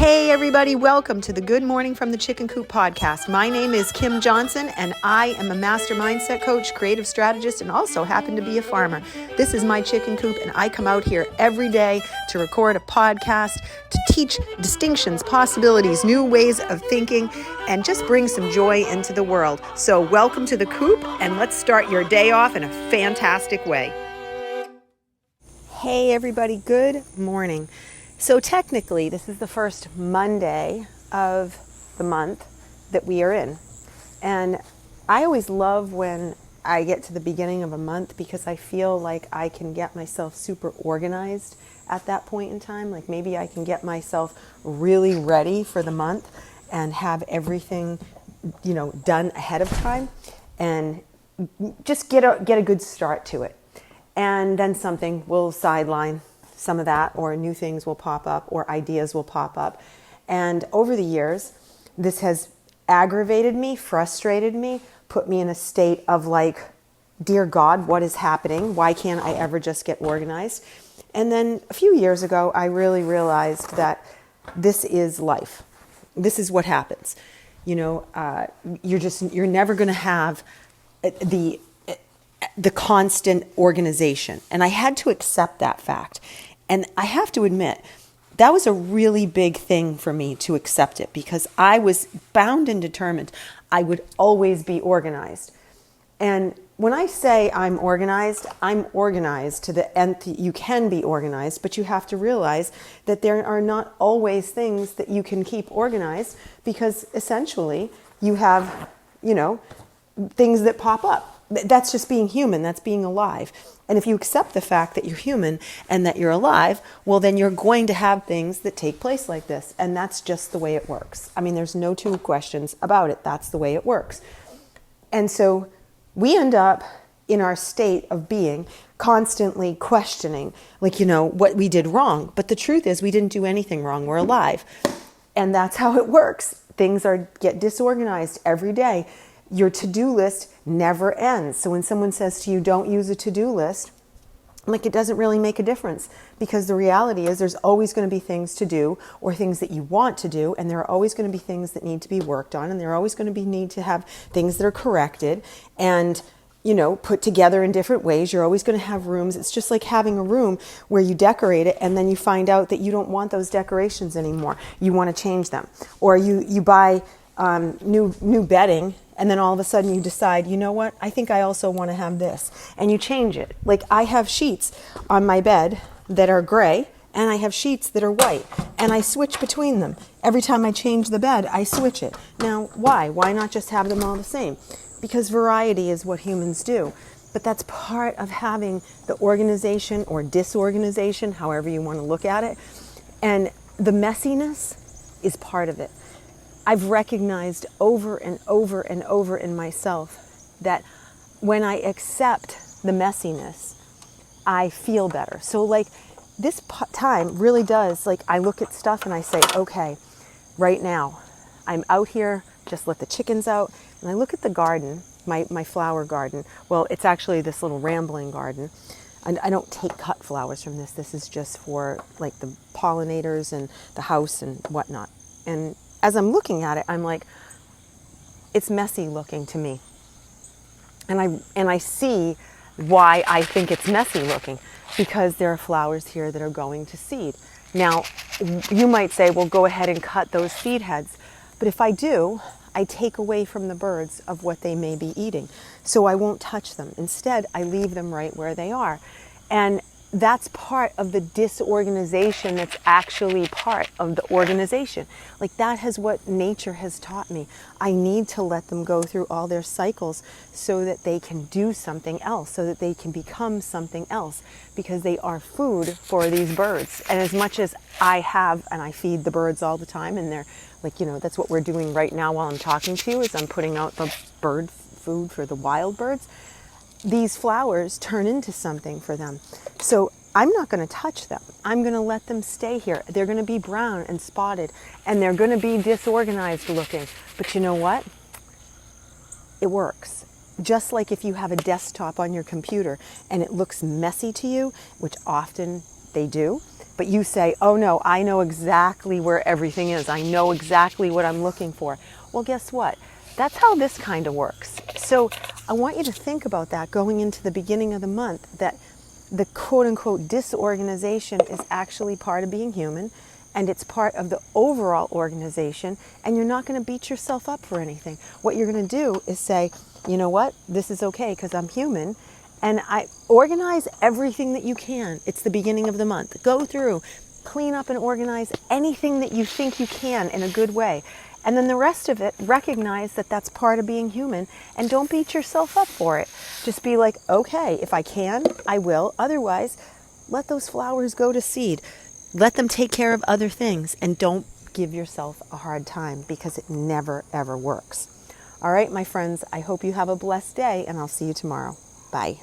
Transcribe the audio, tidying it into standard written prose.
Hey everybody, welcome to the Good Morning from the Chicken Coop podcast. My name is Kim Johnson and I am a master mindset coach, creative strategist, and also happen to be a farmer. This is my chicken coop and I come out here every day to record a podcast, to teach distinctions, possibilities, new ways of thinking, and just bring some joy into the world. So welcome to the coop and let's start your day off in a fantastic way. Hey everybody, good morning. So technically, this is the first Monday of the month that we are in. And I always love when I get to the beginning of a month because I feel like I can get myself super organized at that point in time. Like maybe I can get myself really ready for the month and have everything, done ahead of time and just get a good start to it. And then something will sideline some of that, or new things will pop up, or ideas will pop up. And over the years, this has aggravated me, frustrated me, put me in a state of like, dear God, what is happening? Why can't I ever just get organized? And then a few years ago, I really realized that this is life. This is what happens. You're never going to have the constant organization. And I had to accept that fact. And I have to admit, that was a really big thing for me to accept it because I was bound and determined I would always be organized. And when I say I'm organized to the nth. You can be organized, but you have to realize that there are not always things that you can keep organized because essentially you have, things that pop up. That's just being human. That's being alive. And if you accept the fact that you're human and that you're alive, well, then you're going to have things that take place like this. And that's just the way it works. I mean, there's no two questions about it. That's the way it works. And so we end up in our state of being constantly questioning, what we did wrong. But the truth is we didn't do anything wrong. We're alive. And that's how it works. Things get disorganized every day. Your to-do list never ends. So when someone says to you, don't use a to-do list, it doesn't really make a difference because the reality is there's always going to be things to do or things that you want to do. And there are always going to be things that need to be worked on. And there are always going to need to have things that are corrected and, put together in different ways. You're always going to have rooms. It's just like having a room where you decorate it and then you find out that you don't want those decorations anymore. You want to change them. Or you buy new bedding. And then all of a sudden you decide, you know what? I think I also want to have this. And you change it. Like I have sheets on my bed that are gray and I have sheets that are white. And I switch between them. Every time I change the bed, I switch it. Now, why? Why not just have them all the same? Because variety is what humans do. But that's part of having the organization or disorganization, however you want to look at it. And the messiness is part of it. I've recognized over and over and over in myself that when I accept the messiness, I feel better. So this time really does, I look at stuff and I say, okay, right now I'm out here, just let the chickens out. And I look at the garden, my flower garden. Well, it's actually this little rambling garden. And I don't take cut flowers from this. This is just for the pollinators and the house and whatnot. And as I'm looking at it, I'm like, it's messy looking to me. And I see why I think it's messy looking, because there are flowers here that are going to seed. Now, you might say, well, go ahead and cut those seed heads. But if I do, I take away from the birds of what they may be eating. So I won't touch them. Instead, I leave them right where they are. And that's part of the disorganization that's actually part of the organization. That is what nature has taught me. I need to let them go through all their cycles so that they can do something else, so that they can become something else, because they are food for these birds. And as much as I have, and I feed the birds all the time, and they're that's what we're doing right now while I'm talking to you, is I'm putting out the bird food for the wild birds. These flowers turn into something for them. So I'm not going to touch them. I'm going to let them stay here. They're going to be brown and spotted, and they're going to be disorganized looking. But you know what? It works. Just like if you have a desktop on your computer and it looks messy to you, which often they do. But you say, oh no, I know exactly where everything is. I know exactly what I'm looking for. Well, guess what? That's how this kind of works. So I want you to think about that going into the beginning of the month, that the quote unquote disorganization is actually part of being human, and it's part of the overall organization, and you're not going to beat yourself up for anything. What you're going to do is say, you know what, this is okay because I'm human, and I organize everything that you can. It's the beginning of the month. Go through, clean up and organize anything that you think you can in a good way. And then the rest of it, recognize that that's part of being human, and don't beat yourself up for it. Just be like, okay, if I can, I will. Otherwise, let those flowers go to seed. Let them take care of other things, and don't give yourself a hard time, because it never, ever works. All right, my friends, I hope you have a blessed day, and I'll see you tomorrow. Bye.